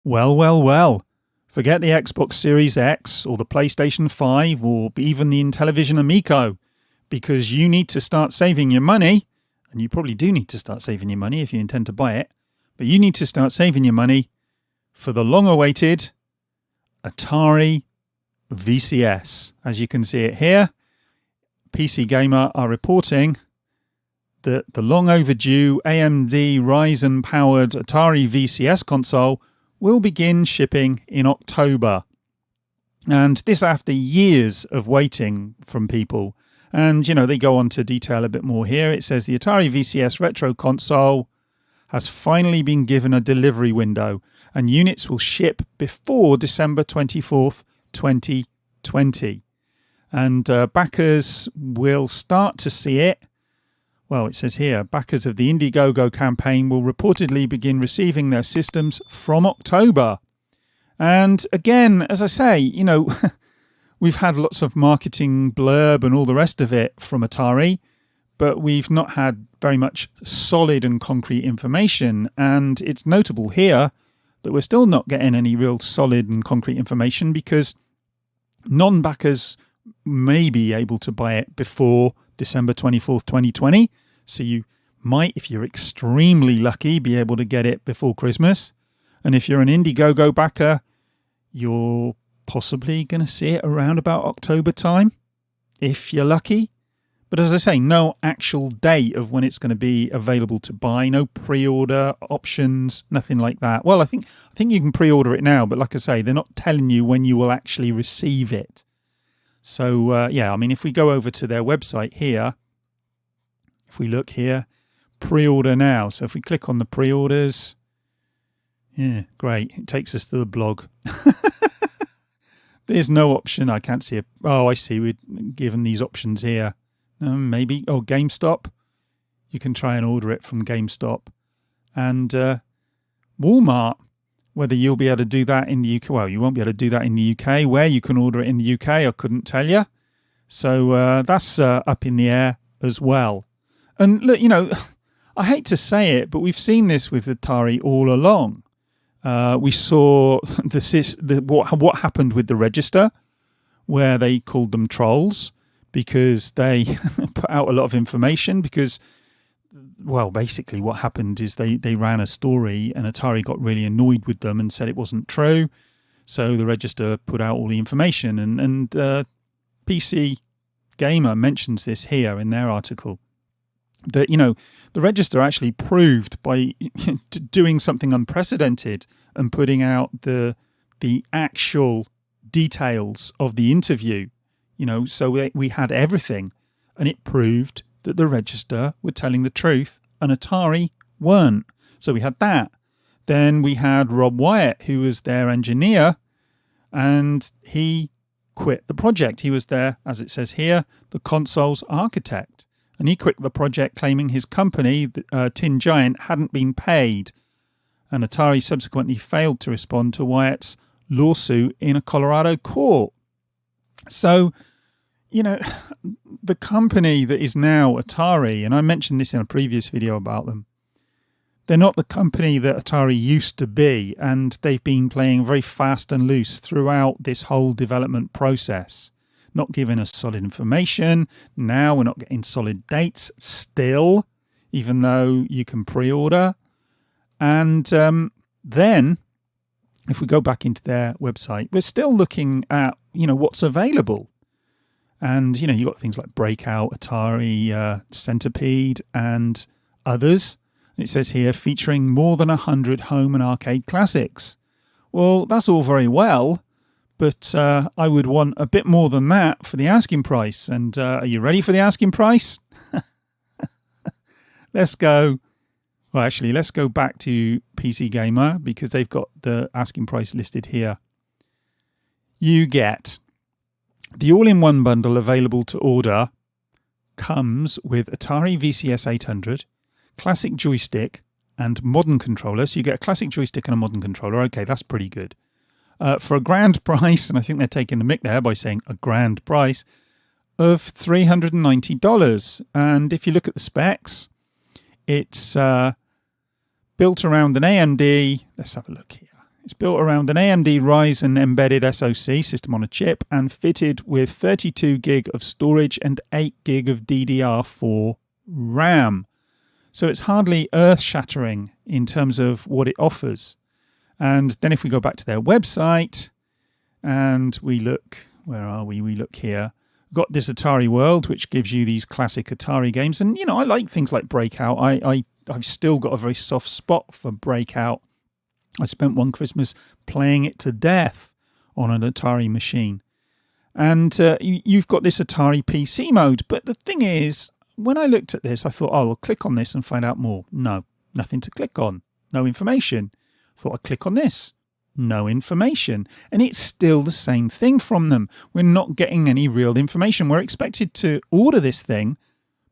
Well, well, well. Forget the Xbox Series X or the PlayStation 5 or even the Intellivision Amico, because you need to start saving your money, and you probably do need to start saving your money if you intend to buy it, but you need to start saving your money for the long-awaited Atari VCS. As you can see it here, PC Gamer are reporting that the long overdue AMD Ryzen-powered Atari VCS console will begin shipping in October. And this after years of waiting from people. And, they go on to detail a bit more here. It says the Atari VCS retro console has finally been given a delivery window, and units will ship before December 24th, 2020. And backers will start to see it. Well, it says here, backers of the Indiegogo campaign will reportedly begin receiving their systems from October. And again, as I say, we've had lots of marketing blurb and all the rest of it from Atari, but we've not had very much solid and concrete information. And it's notable here that we're still not getting any real solid and concrete information, because non-backers may be able to buy it before December 24th, 2020. So you might, if you're extremely lucky, be able to get it before Christmas. And if you're an Indiegogo backer, you're possibly going to see it around about October time, if you're lucky. But as I say, no actual date of when it's going to be available to buy, no pre-order options, nothing like that. Well, I think you can pre-order it now, but like I say, they're not telling you when you will actually receive it. So, if we go over to their website here, if we look here, pre-order now. So if we click on the pre-orders, yeah, great. It takes us to the blog. There's no option. I can't see it. Oh, I see. We're given these options here. Maybe. Oh, GameStop. You can try and order it from GameStop. And Walmart. Whether you'll be able to do that in the UK. Well, you won't be able to do that in the UK. Where you can order it in the UK, I couldn't tell you. So that's up in the air as well. And look, I hate to say it, but we've seen this with Atari all along. We saw what happened with the Register, where they called them trolls because they put out a lot of information because, well, basically what happened is they ran a story and Atari got really annoyed with them and said it wasn't true. So the Register put out all the information, and PC Gamer mentions this here in their article. That, the Register actually proved by doing something unprecedented and putting out the actual details of the interview, so we had everything, and it proved that the Register were telling the truth and Atari weren't. So we had that. Then we had Rob Wyatt, who was their engineer, and he quit the project. He was there, as it says here, the console's architect. And he quit the project claiming his company, Tin Giant, hadn't been paid. And Atari subsequently failed to respond to Wyatt's lawsuit in a Colorado court. So, the company that is now Atari, and I mentioned this in a previous video about them, they're not the company that Atari used to be, and they've been playing very fast and loose throughout this whole development process. Not giving us solid information. Now we're not getting solid dates still, even though you can pre-order. And then, if we go back into their website, we're still looking at, what's available. And, you've got things like Breakout, Atari, Centipede, and others. It says here, featuring more than 100 home and arcade classics. Well, that's all very well, but I would want a bit more than that for the asking price. And are you ready for the asking price? Let's go back to PC Gamer, because they've got the asking price listed here. You get the all-in-one bundle available to order, comes with Atari VCS 800, classic joystick, and modern controller. So you get a classic joystick and a modern controller. Okay, that's pretty good. For a grand price, and I think they're taking the mick there by saying a grand price, of $390. And if you look at the specs, it's built around an AMD. Let's have a look here. It's built around an AMD Ryzen embedded SoC, system on a chip, and fitted with 32 gig of storage and 8 gig of DDR4 RAM. So it's hardly earth-shattering in terms of what it offers. And then if we go back to their website and we look, where are we? We look here. We've got this Atari World, which gives you these classic Atari games. And, you know, I like things like Breakout. I've still got a very soft spot for Breakout. I spent one Christmas playing it to death on an Atari machine. And you've got this Atari PC mode. But the thing is, when I looked at this, I thought, oh, I'll click on this and find out more. No, nothing to click on. No information. Thought I'd click on this. No information. And it's still the same thing from them. We're not getting any real information. We're expected to order this thing.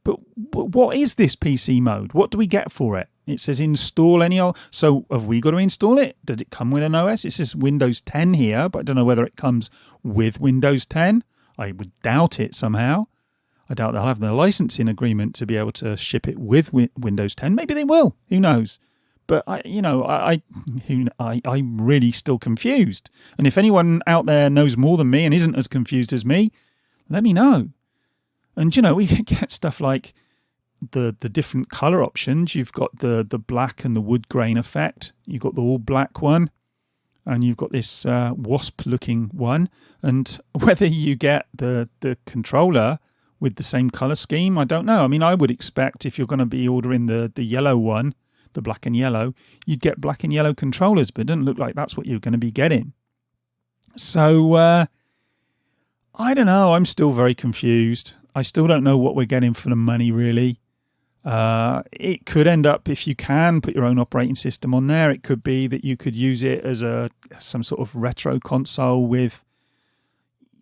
But what is this PC mode? What do we get for it? It says install any old. So have we got to install it? Does it come with an OS? It says Windows 10 here, but I don't know whether it comes with Windows 10. I would doubt it somehow. I doubt they'll have the licensing agreement to be able to ship it with Windows 10. Maybe they will. Who knows? But I'm really still confused. And if anyone out there knows more than me and isn't as confused as me, let me know. And, you know, we get stuff like the different color options. You've got the black and the wood grain effect. You've got the all black one. And you've got this wasp looking one. And whether you get the controller with the same color scheme, I don't know. I mean, I would expect if you're going to be ordering the yellow one, the black and yellow, you'd get black and yellow controllers. But it doesn't look like that's what you're going to be getting. So, I don't know. I'm still very confused. I still don't know what we're getting for the money, really. It could end up, if you can put your own operating system on there, it could be that you could use it as some sort of retro console with,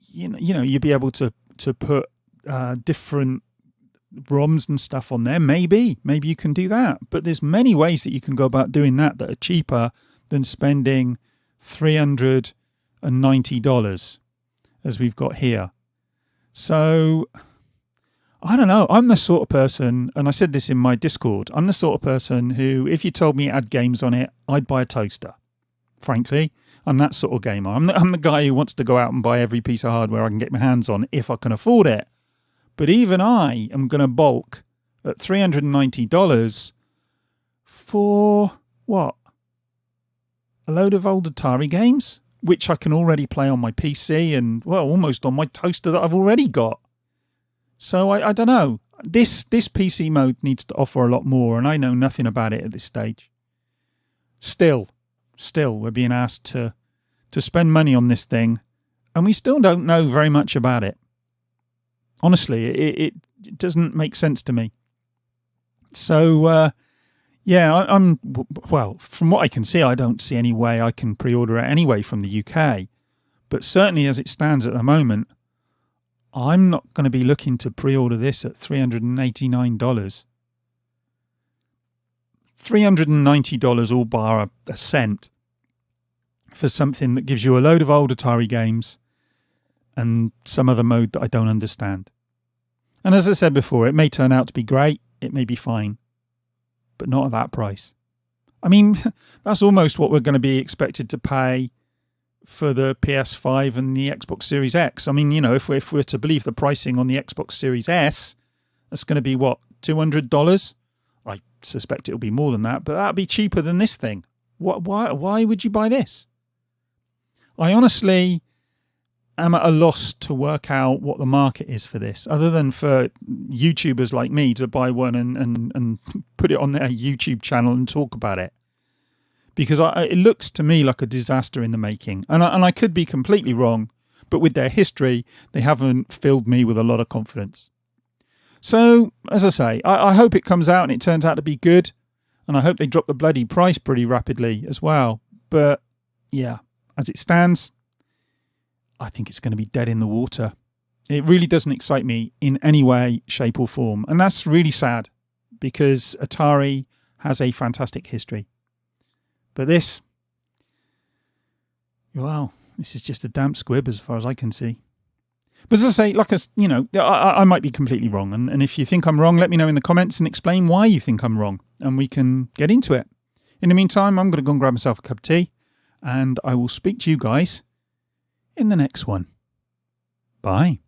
you know, you'd be able to put different ROMs and stuff on there. Maybe you can do that. But there's many ways that you can go about doing that are cheaper than spending $390 as we've got here. So I don't know. I'm the sort of person, and I said this in my Discord, I'm the sort of person who, if you told me it had games on it, I'd buy a toaster. Frankly, I'm that sort of gamer. I'm the guy who wants to go out and buy every piece of hardware I can get my hands on if I can afford it. But even I am going to balk at $390 for what? A load of old Atari games, which I can already play on my PC and, well, almost on my toaster that I've already got. So I don't know. This PC mode needs to offer a lot more, and I know nothing about it at this stage. Still, we're being asked to spend money on this thing, and we still don't know very much about it. Honestly, it doesn't make sense to me. So, well, from what I can see, I don't see any way I can pre-order it anyway from the UK. But certainly as it stands at the moment, I'm not going to be looking to pre-order this at $389. $390 all bar a cent for something that gives you a load of old Atari games and some other mode that I don't understand. And as I said before, it may turn out to be great, it may be fine, but not at that price. I mean, that's almost what we're going to be expected to pay for the PS5 and the Xbox Series X. I mean, you know, if we're to believe the pricing on the Xbox Series S, that's going to be, what, $200? I suspect it'll be more than that, but that'll be cheaper than this thing. Why would you buy this? I honestly am at a loss to work out what the market is for this, other than for YouTubers like me to buy one and put it on their YouTube channel and talk about it. Because it looks to me like a disaster in the making. And I could be completely wrong, but with their history, they haven't filled me with a lot of confidence. So, as I say, I hope it comes out and it turns out to be good. And I hope they drop the bloody price pretty rapidly as well. But, yeah, as it stands, I think it's going to be dead in the water. It really doesn't excite me in any way, shape or form. And that's really sad, because Atari has a fantastic history. But this, well, this is just a damp squib as far as I can see. But as I say, I might be completely wrong. And if you think I'm wrong, let me know in the comments and explain why you think I'm wrong. And we can get into it. In the meantime, I'm going to go and grab myself a cup of tea. and I will speak to you guys in the next one. Bye.